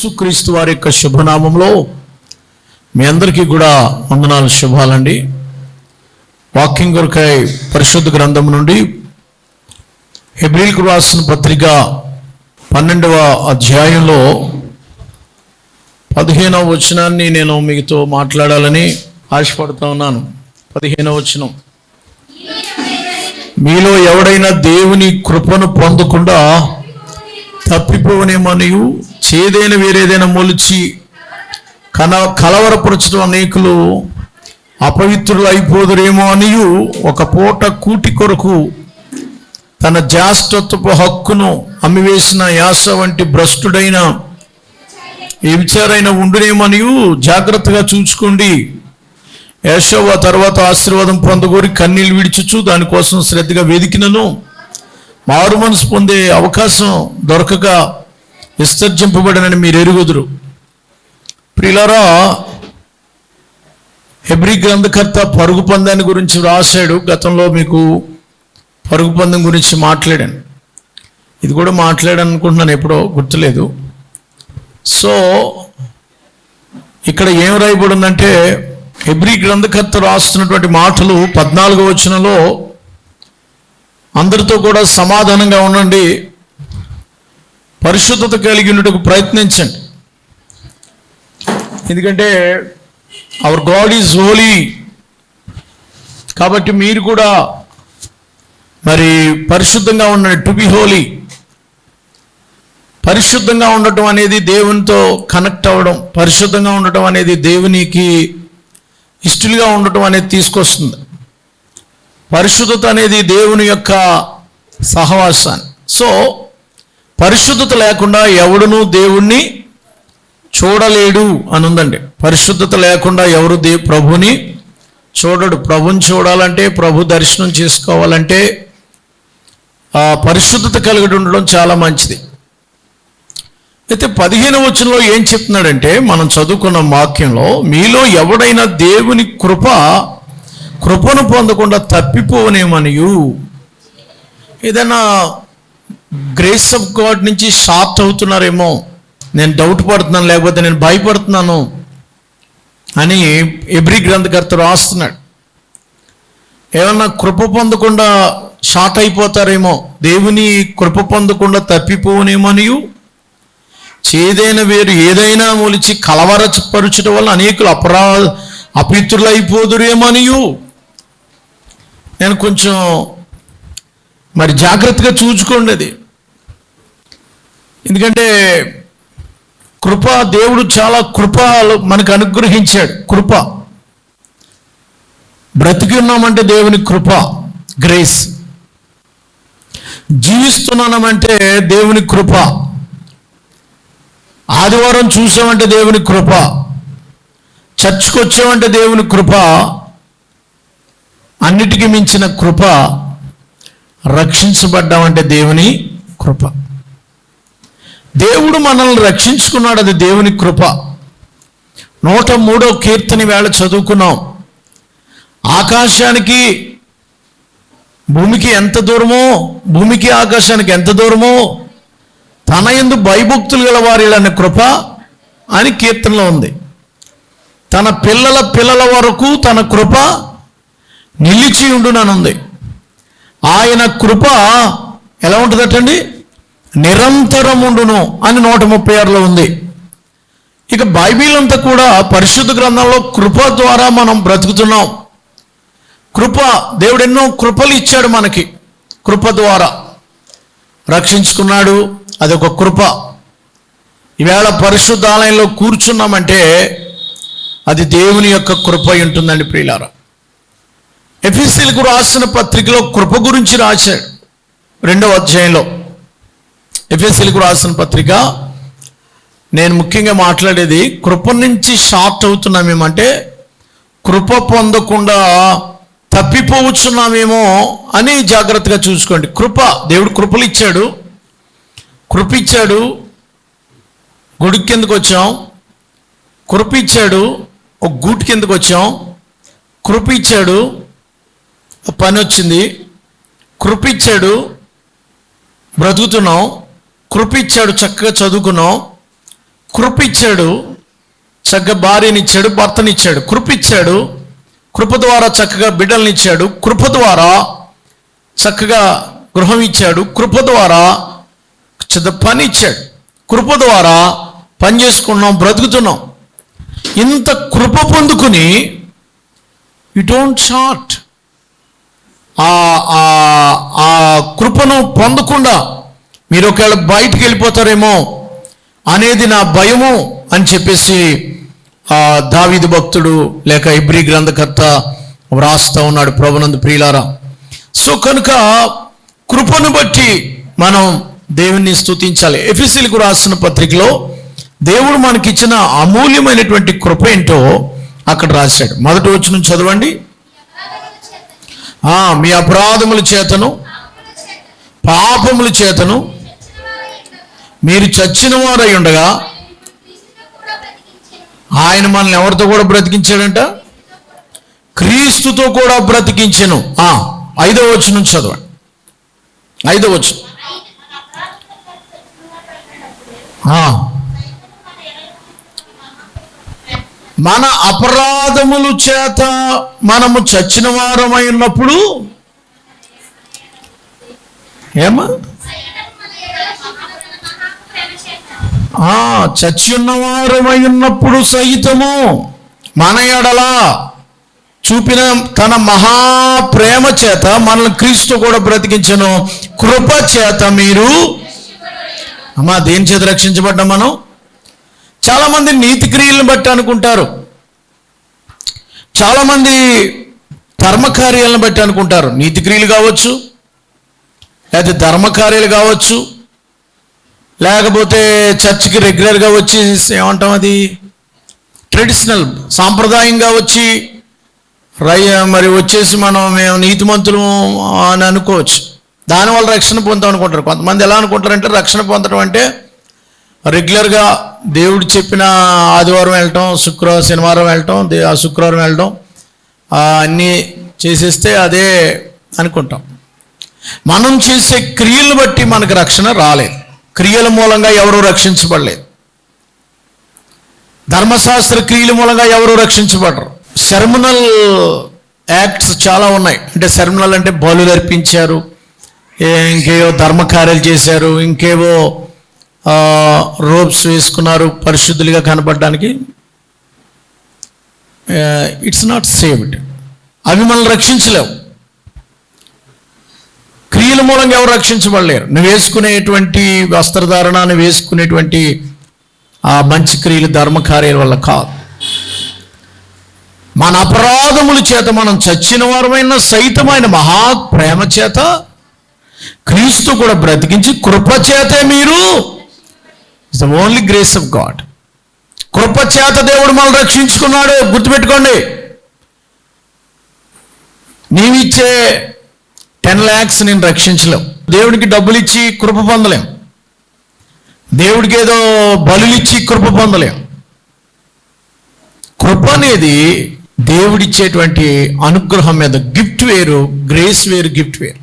యేసుక్రీస్తు వారి యొక్క శుభనామంలో మీ అందరికీ కూడా వందనాలు, శుభాలండి. వాక్యం కొరకై పరిశుద్ధ గ్రంథం నుండి హెబ్రీలకు రాసిన పత్రిక 12వ అధ్యాయంలో 15వ వచనాన్ని నేను మీతో మాట్లాడాలని ఆశపడుతూ ఉన్నాను. 15వ వచనం, మీలో ఎవడైనా దేవుని కృపను పొందకుండా తప్పిపోవనేమనియు చేదైన వేరేదైనా మొలిచి కలవరపరచడం అనేకులు అపవిత్రులు అయిపోదురేమో అనియు ఒక పూట కూటి కొరకు తన జ్యేష్ఠత్వపు హక్కును అమ్మివేసిన యాస వంటి భ్రష్టుడైన వ్యభిచారైన ఉండునేమనియు జాగ్రత్తగా చూచుకోండి. యేషోవా తర్వాత ఆశీర్వాదం పొందగోరి కన్నీళ్ళు విడిచుచు దానికోసం శ్రద్ధగా వెదికినను మారు మనసు పొందే అవకాశం దొరకక విసర్జింపబడినని మీరు ఎరుగుదురు. ప్రియులారా, హెబ్రీ గ్రంథకర్త పరుగు పందాన్ని గురించి రాశాడు. గతంలో మీకు పరుగు పందెం గురించి మాట్లాడాను. ఇది కూడా మాట్లాడాను అనుకుంటున్నాను, ఎప్పుడో గుర్తులేదు. సో ఇక్కడ ఏం రాయబడిందంటే, హెబ్రీ గ్రంథకర్త రాస్తున్నటువంటి మాటలు 14వ వచనంలో, అందరితో కూడా సమాధానంగా ఉండండి, పరిశుద్ధత కలిగి ఉండటకు ప్రయత్నించండి. ఎందుకంటే అవర్ గాడ్ ఈజ్ హోలీ. కాబట్టి మీరు కూడా మరి పరిశుద్ధంగా ఉండండి. To be Holi. పరిశుద్ధంగా ఉండటం అనేది దేవునితో కనెక్ట్ అవ్వడం, పరిశుద్ధంగా ఉండటం అనేది దేవునికి ఇష్టలుగా ఉండటం అనేది తీసుకొస్తుంది. పరిశుద్ధత అనేది దేవుని యొక్క సహవాసాన్ని. సో పరిశుద్ధత లేకుండా ఎవడునూ దేవుణ్ణి చూడలేడు అని ఉందండి. పరిశుద్ధత లేకుండా ఎవరు ప్రభుని చూడడు. ప్రభుని చూడాలంటే, ప్రభు దర్శనం చేసుకోవాలంటే పరిశుద్ధత కలిగి ఉండడం చాలా మంచిది. అయితే 15వ వచనంలో ఏం చెప్తున్నాడంటే, మనం చదువుకున్న వాక్యంలో, మీలో ఎవడైనా దేవుని కృపను పొందకుండా తప్పిపోవనేమనియు. ఏదైనా గ్రేస్ ఆఫ్ గాడ్ నుంచి షార్ట్ అవుతున్నారేమో, నేను డౌట్ పడుతున్నాను, లేకపోతే నేను భయపడుతున్నాను అని హెబ్రీ గ్రంథకర్త రాస్తున్నాడు. ఏమన్నా కృప పొందకుండా షార్ట్ అయిపోతారేమో, దేవుని కృప పొందకుండా తప్పిపోవనేమనియు, చేదైన వేరు ఏదైనా మొలిచి కలవరపరుచడం వల్ల అనేకులు అపిత్రులు అయిపోదురేమనియు. నేను కొంచెం మరి జాగ్రత్తగా చూసుకోండి అది. ఎందుకంటే కృప, దేవుడు చాలా కృప మనకు అనుగ్రహించాడు. కృప, బ్రతికి ఉన్నామంటే దేవుని కృప, గ్రేస్. జీవిస్తున్నామంటే దేవుని కృప. ఆదివారం చూసామంటే దేవుని కృప. చర్చ్కి వచ్చామంటే దేవుని కృప. అన్నిటికీ మించిన కృప, రక్షించబడ్డామంటే దేవుని కృప. దేవుడు మనల్ని రక్షించుకున్నాడు, అది దేవుని కృప. 103వ కీర్తన వేళ చదువుకున్నాం. ఆకాశానికి భూమికి ఎంత దూరమో, భూమికి ఆకాశానికి ఎంత దూరమో తన యందు భయభక్తులు గల వారిలన్న కృప అని కీర్తనలో ఉంది. తన పిల్లల వరకు తన కృప నిలిచి ఉండుననుంది. ఆయన కృప ఎలా ఉంటుందటండి? నిరంతరం ఉండును అని 136లో ఉంది. ఇక బైబిల్ అంతా కూడా పరిశుద్ధ గ్రంథంలో కృప ద్వారా మనం బ్రతుకుతున్నాం. కృప, దేవుడు ఎన్నో కృపలు ఇచ్చాడు మనకి. కృప ద్వారా రక్షించుకున్నాడు, అదొక కృప. ఈవేళ పరిశుద్ధ ఆలయంలో కూర్చున్నామంటే అది దేవుని యొక్క కృప ఉంటుందండి. ప్రియులారా, ఎఫెసీయులకు రాసిన పత్రికలో కృప గురించి రాశాడు. 2వ అధ్యాయంలో ఎఫెసీయులకు రాసిన పత్రిక, నేను ముఖ్యంగా మాట్లాడేది కృప నుంచి షార్ట్ అవుతున్నామేమంటే, కృప పొందకుండా తప్పిపోవచ్చున్నామేమో అని జాగ్రత్తగా చూసుకోండి. కృప, దేవుడు కృపలు ఇచ్చాడు. కృప ఇచ్చాడు, గుడి కిందకు వచ్చాం. కృప ఇచ్చాడు, ఒక గూటి కిందకు వచ్చాం. కృప ఇచ్చాడు, పని వచ్చింది. కృప ఇచ్చాడు, బ్రతుకుతున్నాం. కృప ఇచ్చాడు, చక్కగా చదువుకున్నాం. కృప ఇచ్చాడు, చక్కగా భార్యనిచ్చాడు, భర్తనిచ్చాడు. కృప ఇచ్చాడు, కృప ద్వారా చక్కగా బిడ్డలనిచ్చాడు, కృప ద్వారా చక్కగా గృహం ఇచ్చాడు, కృప ద్వారా పని ఇచ్చాడు, కృప ద్వారా పని చేసుకున్నాం, బ్రతుకుతున్నాం. ఇంత కృప పొందుకుని యు డోంట్ షార్ట్. ఆ కృపను పొందకుండా మీరు ఒకవేళ బయటికి వెళ్ళిపోతారేమో అనేది నా భయము అని చెప్పేసి దావీదు భక్తుడు లేక హెబ్రీ గ్రంథకర్త వ్రాస్తా ఉన్నాడు. ప్రభునందు ప్రియులారా, సో కనుక కృపను బట్టి మనం దేవుణ్ణి స్తుతించాలి. ఎఫెసీయులకు రాసిన పత్రికలో దేవుడు మనకిచ్చిన అమూల్యమైనటువంటి కృప ఏంటో అక్కడ రాశాడు. మొదటి వచనం చదవండి. మీ అపరాధముల చేతను పాపముల చేతను మీరు చచ్చిన వారై ఉండగా ఆయన మనల్ని ఎవరితో కూడా బ్రతికించాడంట? క్రీస్తుతో కూడా బ్రతికించెను. 5వ వచనం చదవండి. 5వ వచనం. మన అపరాధముల చేత మనము చచ్చిన వారమై ఉన్నప్పుడు చచ్చి ఉన్నవారమై ఉన్నప్పుడు సహితము మన ఎడల చూపిన తన మహాప్రేమ చేత మనల్ని క్రీస్తు కూడా బ్రతికించను. కృప చేత మీరు దేని చేత రక్షించబడ్డాం మనం? చాలామంది నీతి క్రియలను బట్టి అనుకుంటారు, చాలామంది ధర్మకార్యాలను బట్టి అనుకుంటారు. నీతి క్రియలు కావచ్చు, లేకపోతే ధర్మకార్యాలు కావచ్చు, లేకపోతే చర్చికి రెగ్యులర్గా వచ్చి ఏమంటాం, అది ట్రెడిషనల్ సాంప్రదాయంగా వచ్చి మరి వచ్చేసి మేము నీతిమంతులు అని అనుకోవచ్చు. దానివల్ల రక్షణ పొందాం అనుకుంటారు. కొంతమంది ఎలా అనుకుంటారంటే రక్షణ పొందడం అంటే రెగ్యులర్గా దేవుడు చెప్పిన ఆదివారం వెళ్ళటం, శనివారం వెళ్ళటం, శుక్రవారం వెళ్ళటం, అన్నీ చేసేస్తే అదే అనుకుంటాం. మనం చేసే క్రియలను బట్టి మనకు రక్షణ రాలేదు. క్రియల మూలంగా ఎవరూ రక్షించబడలేదు. ధర్మశాస్త్ర క్రియల మూలంగా ఎవరూ రక్షించబడరు. సెర్మనల్ యాక్ట్స్ చాలా ఉన్నాయి. అంటే సెర్మనల్ అంటే బలులు అర్పించారు, ఇంకేవో ధర్మకార్యాలు చేశారు, ఇంకేవో రోబ్స్ వేసుకున్నారు పరిశుద్ధులుగా కనపడడానికి. It's not saved. అవి మనల్ని రక్షించలేవు. క్రియల మూలంగా ఎవరు రక్షించబడలేరు. నువ్వు వేసుకునేటువంటి వస్త్రధారణ, నువ్వు వేసుకునేటువంటి ఆ మంచి క్రియలు ధర్మకార్యాల వల్ల కాదు. మన అపరాధముల చేత మనం చచ్చిన వారమైన సైతమైన మహాప్రేమ చేత క్రీస్తు కూడా బ్రతికించి కృప చేతే మీరు, it's the only grace of God. కృప చేత దేవుడు మనల్ని రక్షించుకున్నాడు. గుర్తుపెట్టుకోండి. నీవిచ్చే 10 lakhs నేను రక్షించలేం. దేవుడికి డబ్బులు ఇచ్చి కృప పొందలేం. దేవుడికి ఏదో బలులు ఇచ్చి కృప పొందలేం. కృప అనేది దేవుడిచ్చేటువంటి అనుగ్రహం మీద గిఫ్ట్ వేరు, గ్రేస్ వేరు, గిఫ్ట్ వేరు.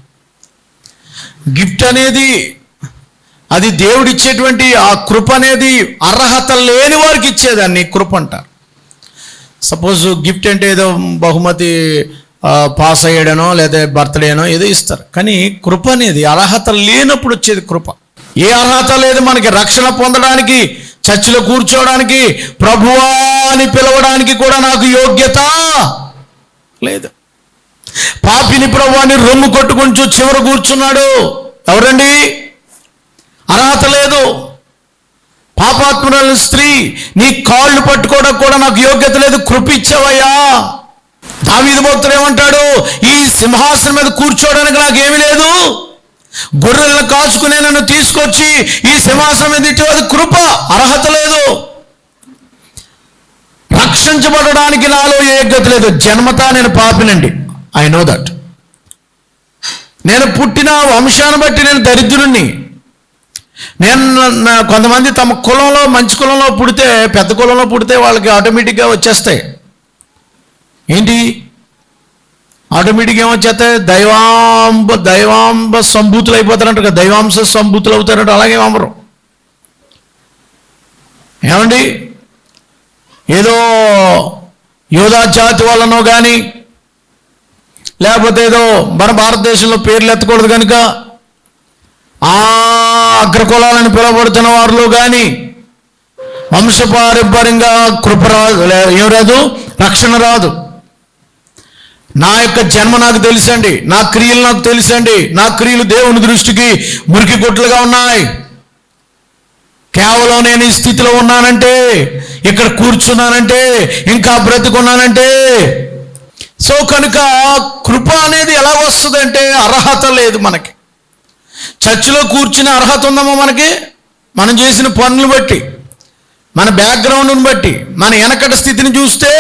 గిఫ్ట్ అనేది అది దేవుడిచ్చేటువంటి ఆ కృప అనేది అర్హత లేని వారికి ఇచ్చేదాన్ని కృప అంటారు. సపోజ్ గిఫ్ట్ అంటే ఏదో బహుమతి పాస్ అయ్యాడనో లేదా బర్త్డేనో ఏదో ఇస్తారు. కానీ కృప అనేది అర్హత లేనప్పుడు వచ్చేది కృప. ఏ అర్హత లేదు మనకి రక్షణ పొందడానికి, చర్చిలో కూర్చోవడానికి, ప్రభువా అని పిలవడానికి కూడా నాకు యోగ్యత లేదు. పాపిని ప్రభువాని రొమ్ము కొట్టుకుంటూ చివర కూర్చున్నాడు. ఎవరండి? అర్హత లేదు. పాపాత్మురాలు స్త్రీ, నీ కాళ్ళు పట్టుకోవడానికి కూడా నాకు యోగ్యత లేదు, కృప ఇచ్చావయ్యా. దావీదు భక్తుడు ఏమంటాడు? ఈ సింహాసనం మీద కూర్చోవడానికి నాకేమీ లేదు, గొర్రెలను కాచుకునే నన్ను తీసుకొచ్చి ఈ సింహాసనం మీద ఇటు, అది కృప. అర్హత లేదు. రక్షించబడడానికి నాలో యోగ్యత లేదు. జన్మతా నేను పాపినండి. I know that. నేను పుట్టిన వంశాన్ని బట్టి నేను దరిద్రుణ్ణి. కొంతమంది తమ కులంలో మంచి కులంలో పుడితే, పెద్ద కులంలో పుడితే వాళ్ళకి ఆటోమేటిక్గా వచ్చేస్తాయి. ఏంటి ఆటోమేటిక్గా ఏమొచ్చేస్తాయి? దైవాంబ సంభూతులు అయిపోతారంట కదా, దైవాంశ సంభూతులు అవుతారంట. అలాగే అమరు ఏమండి, ఏదో యోధా జాతి వల్లనో కానీ, లేకపోతే ఏదో మన భారతదేశంలో పేర్లు ఎత్తకూడదు కనుక ఆ అగ్రకులాలని పిలువబడుతున్న వారిలో కానీ వంశపారంపర్యంగా కృప రాదు, ఏం రాదు, రక్షణ రాదు. నా యొక్క జన్మ నాకు తెలుసండి, నా క్రియలు నాకు తెలుసండి, నా క్రియలు దేవుని దృష్టికి మురికి గుట్టలుగా ఉన్నాయి. కేవలం నేను ఈ స్థితిలో ఉన్నానంటే, ఇక్కడ కూర్చున్నానంటే, ఇంకా బ్రతుకున్నానంటే. సో కనుక కృప అనేది ఎలా వస్తుందంటే అర్హత లేదు మనకి. చర్చిలో కూర్చునే అర్హత ఉందమ్మా మనకి? మనం చేసిన పనులు బట్టి, మన బ్యాక్గ్రౌండ్ని బట్టి, మన వెనకటి స్థితిని చూస్తే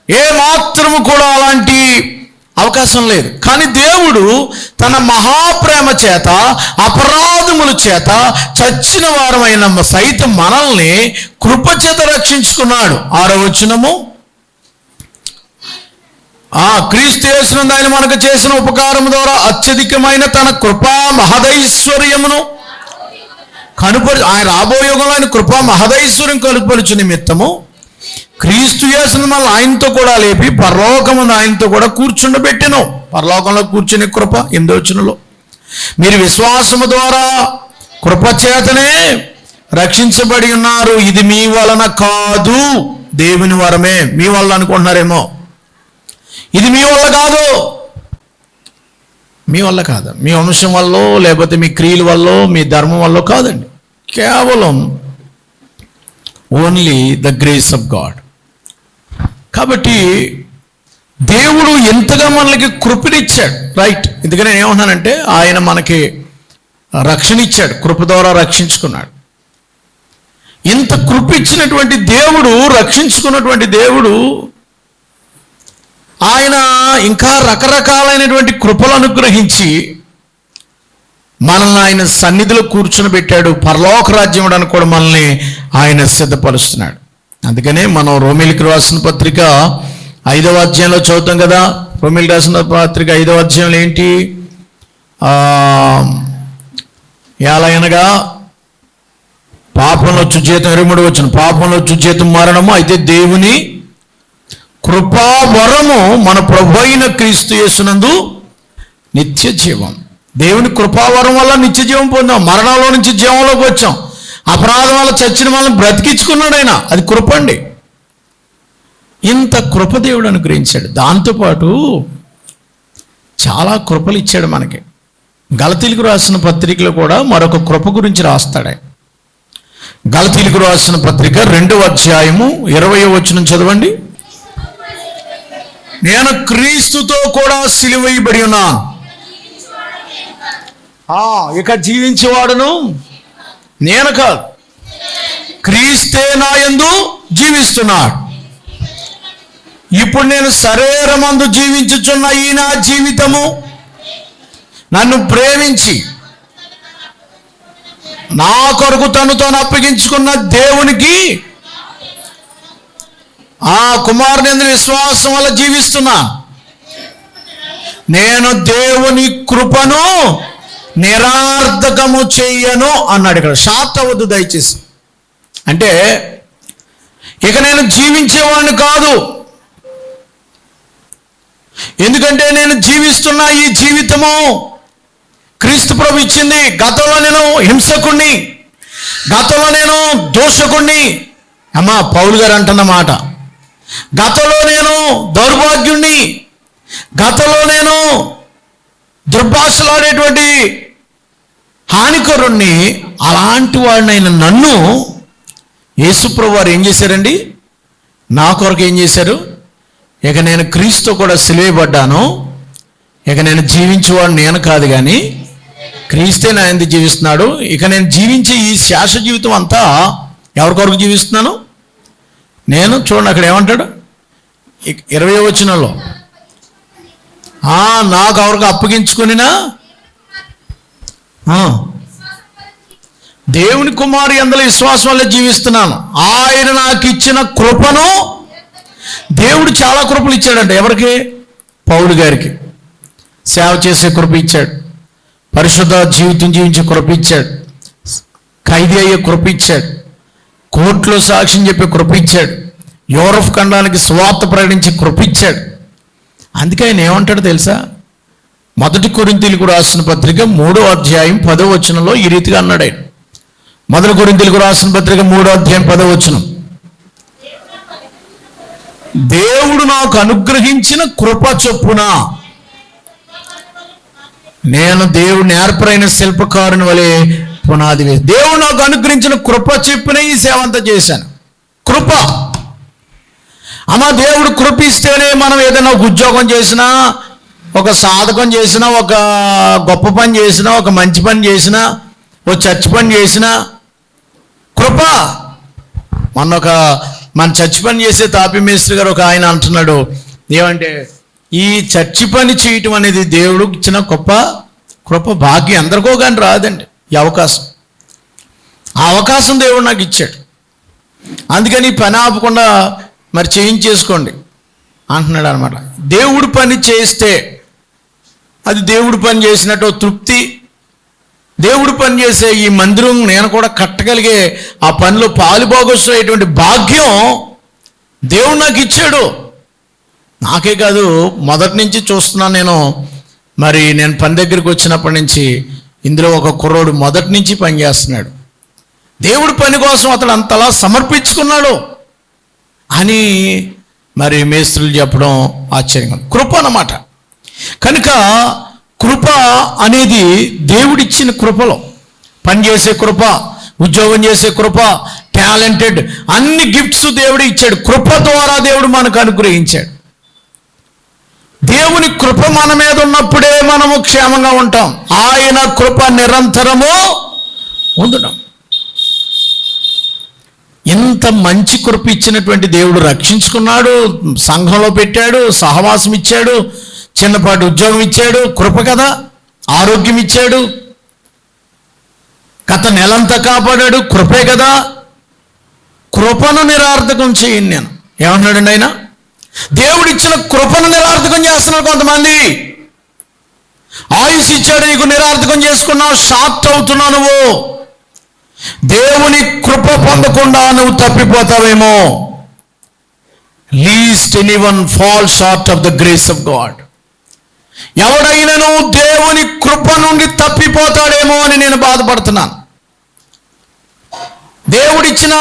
ఏ మాత్రము కూడా అలాంటి అవకాశం లేదు. కానీ దేవుడు తన మహాప్రేమ చేత, అపరాధముల చేత చచ్చిన వారమైన సైతం మనల్ని కృప చేత రక్షించుకున్నాడు. 6వ వచనము, క్రీస్తు యేసునందు ఆయన మనకు చేసిన ఉపకారం ద్వారా అత్యధికమైన తన కృపా మహదైశ్వర్యమును ఆయన రాబోయే యుగంలో ఆయన కృపా మహదైశ్వర్యం కనుపరుచు నిమిత్తము క్రీస్తు యేసును మనల్ని ఆయనతో కూడా లేపి పరలోకమున ఆయనతో కూడా కూర్చుండబెట్టెను. పరలోకంలో కూర్చునే కృప 8వ వచనంలో, మీరు విశ్వాసము ద్వారా కృపచేతనే రక్షించబడి ఉన్నారు, ఇది మీ వలన కాదు, దేవుని వరమే. మీ వల్ల అనుకుంటున్నారేమో, ఇది మీ వల్ల కాదు, మీ వల్ల కాదు, మీ వంశం వల్ల, లేకపోతే మీ క్రియల వల్ల, మీ ధర్మం వల్ల కాదండి. కేవలం only the grace of God. కాబట్టి దేవుడు ఎంతగా మనకి కృపనిచ్చాడు, రైట్? ఎందుకని నేను ఏమన్నానంటే ఆయన మనకి రక్షణ ఇచ్చాడు, కృప ద్వారా రక్షించుకున్నాడు. ఇంత కృప ఇచ్చినటువంటి దేవుడు, రక్షించుకున్నటువంటి దేవుడు, ఆయన ఇంకా రకరకాలైనటువంటి కృపలు అనుగ్రహించి మనల్ని ఆయన సన్నిధిలో కూర్చుని పెట్టాడు. పరలోక రాజ్యం ఇవ్వడానికి కూడా మనల్ని ఆయన సిద్ధపరుస్తున్నాడు. అందుకనే మనం రోమీయులకు రాసిన పత్రిక 5వ అధ్యాయంలో చదువుతాం కదా. రోమీయులకు రాసిన పత్రిక 5వ అధ్యాయంలో ఏంటి? ఎలాగనగా పాపంలో వచ్చు జీతం, 23వ వచనం, పాపంలో వచ్చు జీతం మరణము, అయితే దేవుని కృపావరము మన ప్రభు అయిన క్రీస్తు యేసునందు నిత్య జీవం. దేవుని కృపావరం వల్ల నిత్య జీవం పొందాం. మరణంలో నుంచి జీవంలోకి వచ్చాం. అపరాధం వల్ల చచ్చిన వాళ్ళని బ్రతికించుకున్నాడు ఆయన. అది కృప అండి. ఇంత కృప దేవుడు అనుగ్రహించాడు. దాంతోపాటు చాలా కృపలు ఇచ్చాడు మనకి. గలతీలకు రాసిన పత్రికలో కూడా మరొక కృప గురించి రాస్తాడు. గలతీలకు రాసిన పత్రిక 2వ అధ్యాయము 20వ వచనం చదవండి. నేను క్రీస్తుతో కూడా సిలువ వేయబడి ఉన్నాను, ఇక జీవించేవాడును నేను కాదు, క్రీస్తే నా యందు జీవిస్తున్నాడు. ఇప్పుడు నేను శరీరమందు జీవించుచున్న ఈ నా జీవితము నన్ను ప్రేమించి నా కొరకు తను అప్పగించుకున్న దేవునికి, ఆ కుమారుని విశ్వాసం వల్ల జీవిస్తున్నా. నేను దేవుని కృపను నిరార్థకము చెయ్యను అన్నాడు. ఇక్కడ షార్ట్ అవ్వద్దు దయచేసి. అంటే ఇక నేను జీవించేవాడిని కాదు, ఎందుకంటే నేను జీవిస్తున్న ఈ జీవితము క్రీస్తు ప్రభు ఇచ్చింది. గతంలో నేను హింసకుణ్ణి, గతంలో నేను దోషకుణ్ణి, అమ్మా పౌలు గారు అంటున్న మాట, గతంలో నేను దౌర్భాగ్యుణ్ణి, గతంలో నేను దుర్భాషలాడేటువంటి హానికరుణ్ణి. అలాంటి వాడినైనా నన్ను యేసుప్రభు వారు ఏం చేశారండి? నా కొరకు ఏం చేశారు? ఇక నేను క్రీస్తు కూడా సిలువేయబడ్డాను, ఇక నేను జీవించేవాడు నేను కాదు కానీ క్రీస్తే నా యందు జీవిస్తున్నాడు. ఇక నేను జీవించే ఈ శాశ్వత జీవితం అంతా ఎవరి కొరకు జీవిస్తున్నాను? నేను చూడండి అక్కడ ఏమంటాడు 20వ వచనంలో, నాకు ఎవరికి అప్పగించుకునినా దేవుని కుమారు యందు విశ్వాసం వల్ల జీవిస్తున్నాను. ఆయన నాకు ఇచ్చిన కృపను, దేవుడు చాలా కృపలు ఇచ్చాడంట. ఎవరికి? పౌలు గారికి సేవ చేసే కృప ఇచ్చాడు, పరిశుద్ధ జీవితం జీవించే కృప ఇచ్చాడు, ఖైదీ అయ్యే కృప ఇచ్చాడు, కోర్టులో సాక్ష్యం చెప్పి కృప ఇచ్చాడు. యూరప్ ఖండానికి సువార్త ప్రకటించి కృప ఇచ్చాడు. అందుకే ఆయన ఏమంటాడు తెలుసా? 1 కొరింథీయులకు రాసిన పత్రిక 3వ అధ్యాయం 10వ వచనంలో ఈ రీతిగా అన్నాడు ఆయన. 1 కొరింథీయులకు రాసిన పత్రిక 3వ అధ్యాయం 10వ వచనం, దేవుడు నాకు అనుగ్రహించిన కృప చొప్పున నేను దేవుడు నేర్పరైన శిల్పకారుని వలె పునాది వేసి, దేవుడు నాకు అనుగ్రహించిన కృప చొప్పున ఈ సేవ అంతా చేశాను. కృప అమ్మ, దేవుడు కృప ఇస్తేనే మనం ఏదైనా ఒక ఉద్యోగం చేసినా, ఒక సాధకం చేసినా, ఒక గొప్ప పని చేసినా, ఒక మంచి పని చేసినా, ఒక చర్చ్ పని చేసినా కృప. మన చర్చ్ పని చేసే తాపి మేస్త్రి గారు ఒక ఆయన అంటున్నాడు, ఏమంటే ఈ చర్చి పని చేయటం అనేది దేవుడు ఇచ్చిన గొప్ప కృప, భాగ్యం. అందరికో కానీ రాదండి ఈ అవకాశం. ఆ అవకాశం దేవుడు నాకు ఇచ్చాడు. అందుకని పని ఆపకుండా మరి చేయించేసుకోండి అంటున్నాడు అనమాట. దేవుడు పని చేస్తే అది దేవుడు పని చేసినట్టు తృప్తి. దేవుడు పని చేసే ఈ మందిరం నేను కూడా కట్టగలిగే ఆ పనిలో పాలుభాగస్తులైనటువంటి భాగ్యం దేవుడు నాకు ఇచ్చాడు. నాకే కాదు, మొదటి నుంచి చూస్తున్నాను నేను. మరి నేను పని దగ్గరికి వచ్చినప్పటి నుంచి ఇందులో ఒక కుర్రోడు మొదటి నుంచి పని చేస్తున్నాడు. దేవుడి పని కోసం అతడు అంతలా సమర్పించుకున్నాడు అని మరి మేస్త్రులు చెప్పడం ఆశ్చర్యంగా. కృప అన్నమాట. కనుక కృప అనేది దేవుడిచ్చిన కృపలో, పనిచేసే కృప, ఉద్యోగం చేసే కృప, టాలెంటెడ్ అన్ని గిఫ్ట్స్ దేవుడు ఇచ్చాడు. కృప ద్వారా దేవుడు మనకు అనుగ్రహించాడు. దేవుని కృప మన మీద ఉన్నప్పుడే మనము క్షేమంగా ఉంటాం. ఆయన కృప నిరంతరము ఉండడం. ఇంత మంచి కృప ఇచ్చినటువంటి దేవుడు రక్షించుకున్నాడు, సంఘంలో పెట్టాడు, సహవాసం ఇచ్చాడు, చిన్నపాటి ఉద్యోగం ఇచ్చాడు. కృప కదా. ఆరోగ్యం ఇచ్చాడు, గత నెలంతా కాపాడాడు. కృపే కదా. కృపను నిరార్థకం చేయను నేను. ఏమన్నాడండి ఆయన? దేవుడిచ్చిన కృపను నిరార్థకం చేస్తున్నారు కొంతమంది. ఆయుష్ ఇచ్చాడు, నీకు నిరార్థకం చేసుకున్నావు, షార్ట్ అవుతున్నావు నువ్వు. దేవుని కృప పొందకుండా నువ్వు తప్పిపోతావేమో. Lest anyone fall short of the grace of God. ఎవడైనాను దేవుని కృప నుండి తప్పిపోతాడేమో అని నేను బాధపడుతున్నాను. దేవుడిచ్చిన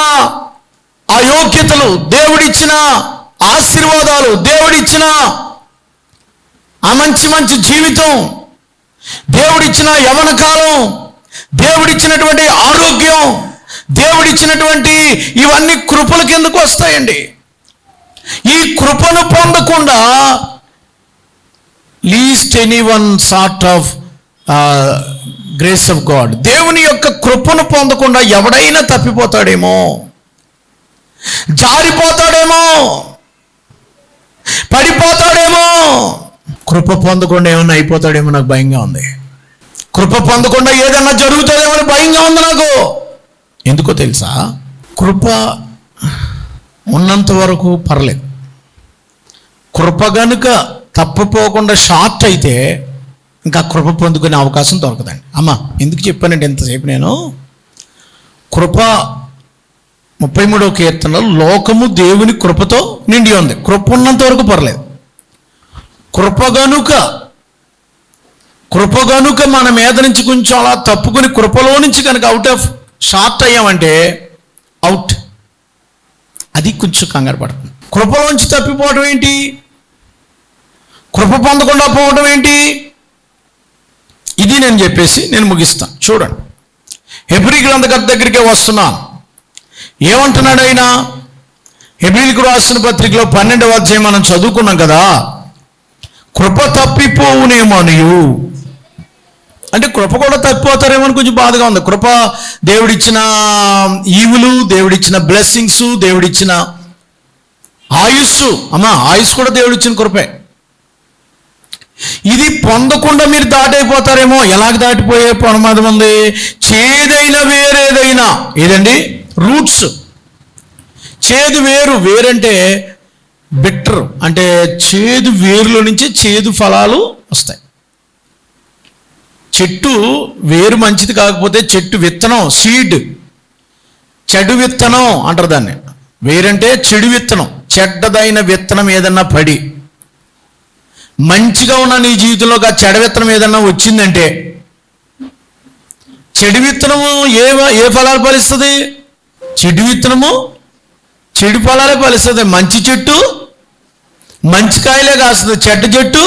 ఆ యోగ్యతలు, దేవుడిచ్చిన ఆశీర్వాదాలు, దేవుడిచ్చిన ఆ మంచి మంచి జీవితం, దేవుడిచ్చిన యవన కాలం, దేవుడిచ్చినటువంటి ఆరోగ్యం, దేవుడిచ్చినటువంటి ఇవన్నీ కృపల కిందకు వస్తాయండి. ఈ కృపను పొందకుండా least anyone sort of grace of God, దేవుని యొక్క కృపను పొందకుండా ఎవడైనా తప్పిపోతాడేమో, జారిపోతాడేమో, పడిపోతాడేమో. కృప పొందకుండా ఏమన్నా అయిపోతాడేమో నాకు భయంగా ఉంది. కృప పొందకుండా ఏదన్నా జరుగుతుందేమో భయంగా ఉంది నాకు. ఎందుకో తెలుసా? కృప ఉన్నంత వరకు పర్లేదు. కృప గనుక తప్పిపోకుండా షార్ట్ అయితే ఇంకా కృప పొందుకునే అవకాశం దొరకదండి. అమ్మ, ఎందుకు చెప్పానంటే ఎంతసేపు నేను? కృప 33వ కీర్తనలో లోకము దేవుని కృపతో నిండి ఉంది. కృప ఉన్నంత వరకు పర్లేదు. కృప గనుక మన మీద నుంచి కొంచెం అలా తప్పుకుని కృపలో నుంచి కనుక అవుట్ ఆఫ్ షార్ట్ అయ్యామంటే అవుట్. అది కొంచెం కంగారు పడుతుంది. కృపలోంచి తప్పిపోవడం ఏంటి? కృప పొందకుండా పోవడం ఏంటి? ఇది నేను చెప్పేసి నేను ముగిస్తాను. చూడండి, హెబ్రీ గ్రంథకర్త దగ్గరికి వస్తున్నాను. ఏమంటున్నాడు ఆయన? హెబ్రీలకు రాసిన పత్రికలో 12వ అధ్యాయం మనం చదువుకున్నాం కదా. కృప తప్పిపోవునేమోనియు అంటే కృప కూడా తప్పిపోతారేమో అని కొంచెం బాధగా ఉంది. కృప దేవుడిచ్చిన ఈవులు, దేవుడిచ్చిన బ్లెస్సింగ్స్, దేవుడిచ్చిన ఆయుష్. అమ్మా, ఆయుష్ కూడా దేవుడిచ్చిన కృపే. ఇది పొందకుండా మీరు దాటైపోతారేమో. ఎలాగ దాటిపోయే ప్రమాదం ఉంది? చేదైన వేరేదైనా, ఏదండి? రూట్స్. చేదు వేరంటే బిట్టర్, అంటే చేదు వేరులో నుంచి చేదు ఫలాలు వస్తాయి. చెట్టు వేరు మంచిది కాకపోతే చెట్టు విత్తనం, సీడ్, చెడు విత్తనం అంటారు దాన్ని. వేరంటే చెడు విత్తనం. చెడ్డదైన విత్తనం ఏదన్నా పడి మంచిగా ఉన్న నీ జీవితంలోకి ఆ చెడు విత్తనం ఏదన్నా వచ్చిందంటే, చెడు విత్తనము ఏ ఫలాలు ఫలిస్తుంది? చెడు విత్తనము చెడు ఫలాలే ఫలిస్తుంది. మంచి చెట్టు మంచి కాయలే కాస్తుంది, చెడ్డ చెట్టు.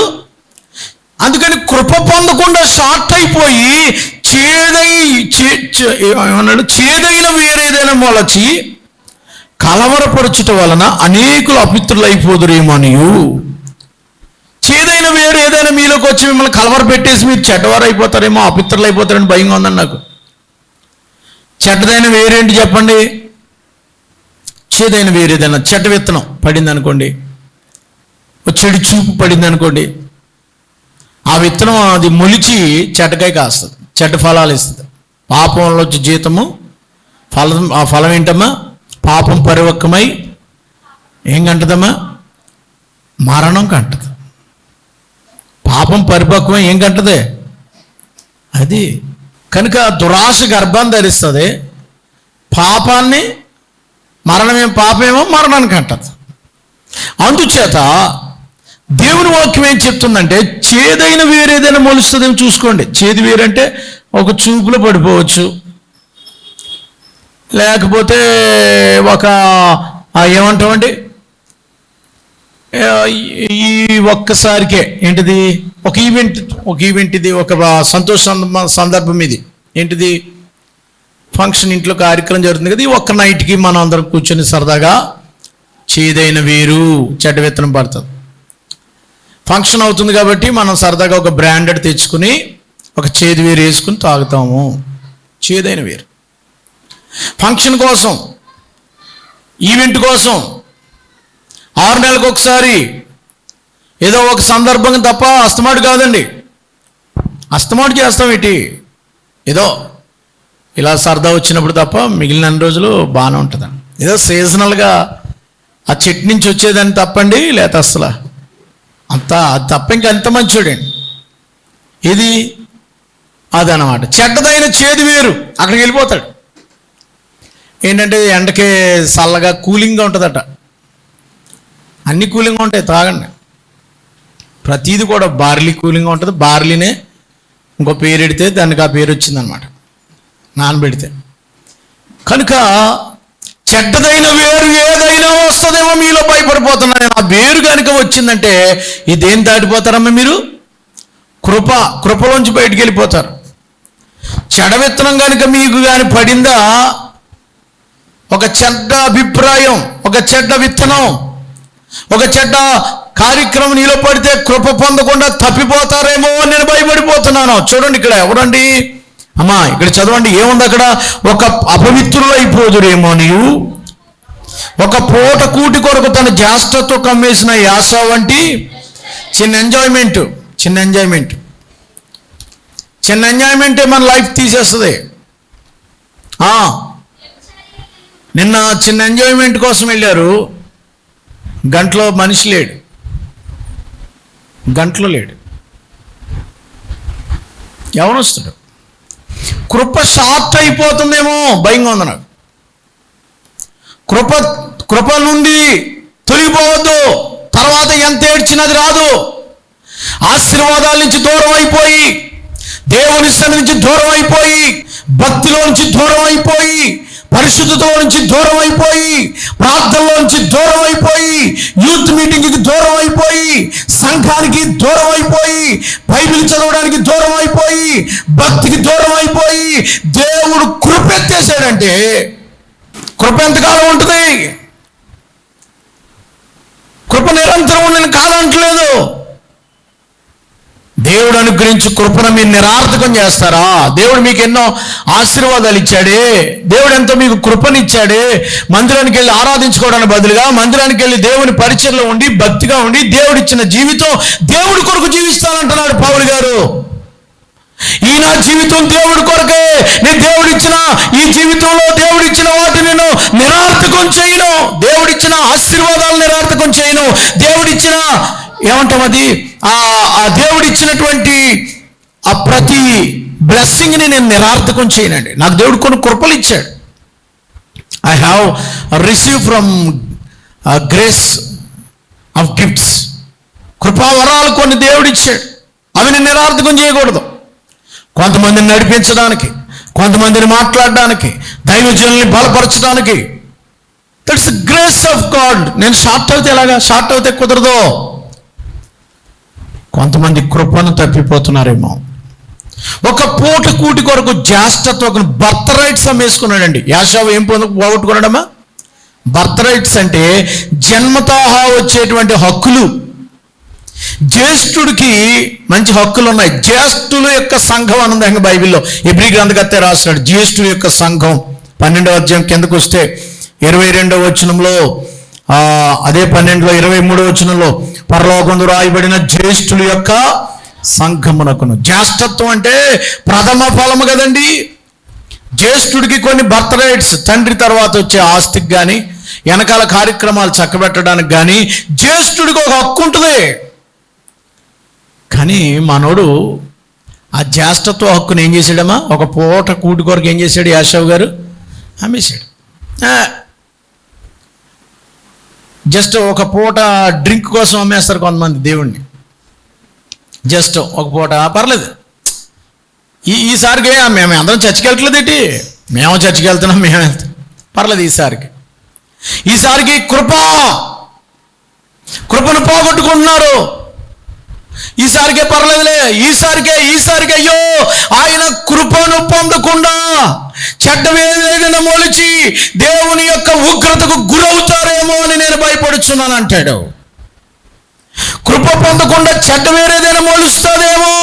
అందుకని కృప పొందకుండా షార్ట్ అయిపోయి చేదైన వేరేదైనా మొలచి కలవరపరచుట వలన అనేకులు అపిత్రులు అయిపోదురేమో అనియు. చేదైన వేరు ఏదైనా మీలోకి వచ్చి మిమ్మల్ని కలవర పెట్టేసి మీరు చెడ్డవారు అయిపోతారేమో, అపిత్రులు అయిపోతారని భయంగా ఉందండి నాకు. చెడ్డదైన వేరేంటి చెప్పండి? చేదైన వేరేదైనా చెడ్డ విత్తనం పడింది అనుకోండి, చెడు చూపు పడింది అనుకోండి, ఆ విత్తనం అది మొలిచి చెడ్డకాయ కాస్తుంది, చెడ్డ ఫలాలు ఇస్తుంది. పాపంలో వచ్చి జీతము ఫలం. ఆ ఫలం ఏంటమ్మా? పాపం పరిపక్వమై ఏం కంటదమ్మా? మరణం కంటది. పాపం పరిపక్వమై ఏం కంటది? అది. కనుక దురాశ గర్భం ధరిస్తుంది. పాపాన్ని పాపమేమో మరణానికి అంటది. అందుచేత దేవుని వాక్యం ఏం చెప్తుందంటే, చేదైన వేరేదైనా మొలుస్తుందేమో చూసుకోండి. చేదు వేరంటే ఒక చూపులో పడిపోవచ్చు, లేకపోతే ఒక ఏమంటామండి, ఈ ఒక్కసారికే ఏంటిది, ఒక ఈవెంట్ ఇది, ఒక సంతోష సందర్భం ఇది. ఏంటిది? ఫంక్షన్, ఇంట్లో కార్యక్రమం జరుగుతుంది కదా, ఈ ఒక్క నైట్కి మనం అందరం కూర్చొని సరదాగా చేదైన వేరు చెడ్డ విత్తనం పడుతుంది. ఫంక్షన్ అవుతుంది కాబట్టి మనం సరదాగా ఒక బ్రాండెడ్ తెచ్చుకుని ఒక చేదు వేరు వేసుకుని తాగుతాము. చేదైన వేరు. ఫంక్షన్ కోసం, ఈవెంట్ కోసం 6 నెలలకు ఒకసారి ఏదో ఒక సందర్భం తప్ప అస్తమాటు కాదండి. అస్తమాటు చేస్తాం ఏంటి? ఏదో ఇలా సరదా వచ్చినప్పుడు తప్ప మిగిలిన అన్ని రోజులు బాగానే ఉంటుంది. ఏదో సీజనల్గా ఆ చెట్టు నుంచి వచ్చేదాన్ని తప్పండి, లేకపోతే అసలు అంతా అది తప్ప ఇంకా ఎంత మంచోడండి. ఇది అదనమాట. చెడ్డదైన చేదు వేరు అక్కడికి వెళ్ళిపోతాడు. ఏంటంటే ఎండకే చల్లగా కూలింగ్గా ఉంటుందట. అన్ని కూలింగ్గా ఉంటాయి, తాగండి. ప్రతీది కూడా బార్లీ కూలింగ్గా ఉంటుంది. బార్లీనే ఇంకో పేరు పెడితే దానికి ఆ పేరు వచ్చిందనమాట, నానబెడితే. కనుక చెడ్డదైన వేరు ఏదైనా వస్తుందేమో మీలో భయపడిపోతున్నాను. ఆ వేరు కనుక వచ్చిందంటే ఇదేం దాటిపోతారమ్మా మీరు? కృపలోంచి బయటికి వెళ్ళిపోతారు. చెడ విత్తనం కనుక మీకు కానీ పడిందా, ఒక చెడ్డ అభిప్రాయం, ఒక చెడ్డ విత్తనం, ఒక చెడ్డ కార్యక్రమం నీలో పడితే కృప పొందకుండా తప్పిపోతారేమో నేను భయపడిపోతున్నాను. చూడండి ఇక్కడ ఎవరండి అమ్మా, ఇక్కడ చదవండి ఏముంది అక్కడ? ఒక అపవిత్రులు అయిపోదురేమో నీవు, ఒక పూట కూటి కొరకు తన జ్యేష్ఠతో కమ్మేసిన యాస వంటి చిన్న ఎంజాయ్మెంటే మన లైఫ్ తీసేస్తుంది. నిన్న చిన్న ఎంజాయ్మెంట్ కోసం వెళ్ళారు, గంటలో మనిషి లేడు, ఎవరొస్తాడు? కృప షార్ట్ అయిపోతుందేమో భయంగా ఉంది నాకు. కృప నుండి తొలగిపోవద్దు. తర్వాత ఎంత ఏడ్చినది రాదు. ఆశీర్వాదాల నుంచి దూరం అయిపోయి, దేవుని సన్నిధి నుంచి దూరం అయిపోయి, భక్తిలో నుంచి దూరం అయిపోయి, పరిశుద్ధతలో నుంచి దూరం అయిపోయి, ప్రార్థనలో నుంచి దూరం అయిపోయి, యూత్ మీటింగ్కి దూరం అయిపోయి, సంఘానికి దూరం అయిపోయి, బైబిల్ చదవడానికి దూరం అయిపోయి, భక్తికి దూరం అయిపోయి దేవుడు కృప ఎత్తేసాడంటే కృప ఎంతకాలం ఉంటుంది? కృప నిరంతరం నేను కాదంటలేదు. దేవుడు అనుగ్రహించి కృపను మీరు నిరార్థకం చేస్తారా? దేవుడు మీకు ఎన్నో ఆశీర్వాదాలు ఇచ్చాడే, దేవుడు ఎంతో మీకు కృపనిచ్చాడే. మందిరానికి వెళ్ళి ఆరాధించుకోవడానికి బదులుగా మందిరానికి వెళ్ళి దేవుని పరిచయంలో ఉండి భక్తిగా ఉండి దేవుడిచ్చిన జీవితం దేవుడి కొరకు జీవిస్తానంటున్నాడు పౌలు గారు. ఈ నా జీవితం దేవుడి కొరకే. నేను దేవుడిచ్చిన ఈ జీవితంలో దేవుడిచ్చిన వాటిని నేను నిరార్థకం చేయను. దేవుడిచ్చిన ఆశీర్వాదాలు నిరార్థకం చేయను. దేవుడిచ్చిన ఏమంటాం అది, ఆ దేవుడిచ్చినటువంటి ఆ ప్రతి బ్లెస్సింగ్ని నేను నిరార్థకం చేయనండి. నాకు దేవుడు కొన్ని కృపలు ఇచ్చాడు. I have receive from grace of gifts. కృపావరాలు కొన్ని దేవుడిచ్చాడు, అవి నేను నిరార్థకం చేయకూడదు. కొంతమందిని నడిపించడానికి, కొంతమందిని మాట్లాడడానికి, దైవజనుల్ని బలపరచడానికి. That's grace of God. నేను షార్ట్ అవుతే ఎలాగా? షార్ట్ అవుతే కుదరదు. కొంతమంది కృపను తప్పిపోతున్నారేమో. ఒక పూట కూటి కొరకు జ్యేష్ఠత్వం బర్త్ రైట్స్ అమ్మేసుకున్నాడండి. యాషావు ఏం పోగొట్టుకున్నాడమ్మా? బర్త్ రైట్స్ అంటే జన్మతో వచ్చేటువంటి హక్కులు. జ్యేష్ఠుడికి మంచి హక్కులు ఉన్నాయి. జ్యేష్ఠుల యొక్క సంఘం అని ఉంది బైబిల్లో. ఎబ్రీ గ్రంథకర్త రాస్తాడు జ్యేష్ఠుల యొక్క సంఘం. 12వ అధ్యాయం కిందకు వస్తే 22వ వచనంలో, అదే 12లో 23వ వచనంలో, పరలోకమందు రాయబడిన జ్యేష్ఠుల యొక్క సంఘమునకును. జ్యేష్ఠత్వం అంటే ప్రథమ ఫలము కదండి. జ్యేష్ఠుడికి కొన్ని బర్త్ రైట్స్, తండ్రి తర్వాత వచ్చే ఆస్తికి కానీ, వెనకాల కార్యక్రమాలు చక్కబెట్టడానికి కానీ జ్యేష్ఠుడికి ఒక హక్కు ఉంటుంది. కానీ మనోడు ఆ జ్యేష్ఠత్వ హక్కును ఏం చేశాడమ్మా? ఒక పూట కూటి కొరకు ఏం చేశాడు? యాషావు గారు అమ్మేశాడు. జస్ట్ ఒక పూట డ్రింక్ కోసం అమ్మేస్తారు కొంతమంది దేవుణ్ణి. జస్ట్ ఒక పూట పర్లేదు. ఈసారికి మేము అందరం చర్చికి వెళ్ళట్లేదు ఏంటి? మేము చర్చికి వెళ్తున్నాం, మేము వెళ్తాం, పర్లేదు. ఈసారికి కృపను పోగొట్టుకుంటున్నారు. ఈసారికే పర్లేదులే, ఈసారికే అయ్యో ఆయన కృపను పొందకుండా చెడ్డవేదైనా మొలిచి దేవుని యొక్క ఉగ్రతకు గురవుతారేమో అని నేను భయపడుచున్నాను అంటాడు. కృప పొందకుండా చెడ్డ వేరేదైనా మొలుస్తుందేమో.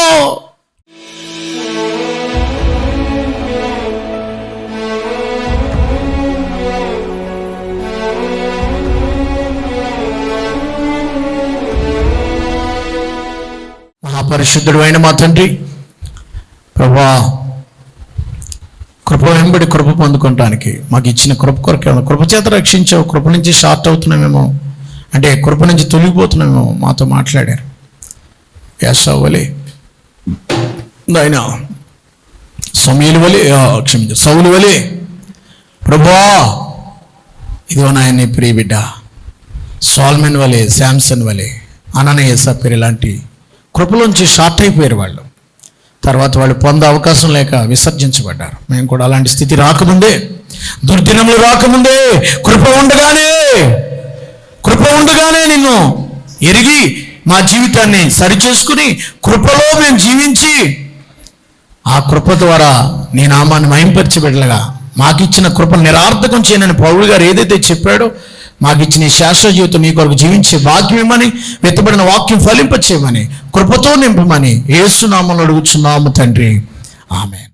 మహాపరిశుద్ధుడు అయిన మా తండ్రి, ప్రభువా, కృప వెంబడి కృప పొందుకోవటానికి మాకు ఇచ్చిన కృప కొరకే కృప చేత రక్షించావు. కృప నుంచి షార్ట్ అవుతున్నామేమో, అంటే కృప నుంచి తొలగిపోతున్నామేమో మాతో మాట్లాడారు. యాషావు వలె, ఆయన సమూయేలు వలె, సౌలు వలె, ప్రభువా ఇదిగో నాయన ప్రియ బిడ్డ సోల్మెన్ వలె, శాంసన్ వలె, అననీయ సఫీర్ ఇలాంటి కృపలోంచి షార్ట్ అయిపోయారు వాళ్ళు. తర్వాత వాళ్ళు పొందే అవకాశం లేక విసర్జించబడ్డారు. మేము కూడా అలాంటి స్థితి రాకముందే, దుర్దినములు రాకముందే, కృప ఉండగానే నిన్ను ఎరిగి మా జీవితాన్ని సరిచేసుకుని కృపలో మేము జీవించి ఆ కృప ద్వారా నీ నామాన్ని మహింపరచబడగా మాకిచ్చిన కృపను నిరార్థకం చేయనని పౌలు గారు ఏదైతే చెప్పాడో, మాకిచ్చిన ఈ శాశ్వత జీవితం నీ కొరకు జీవించే వాక్యం ఇవ్వమని, వెత్తబడిన వాక్యం ఫలింపచేయమని, కృపతో నింపమని యేసు నామములో అడుగుచున్నాము తండ్రి. ఆమేన్.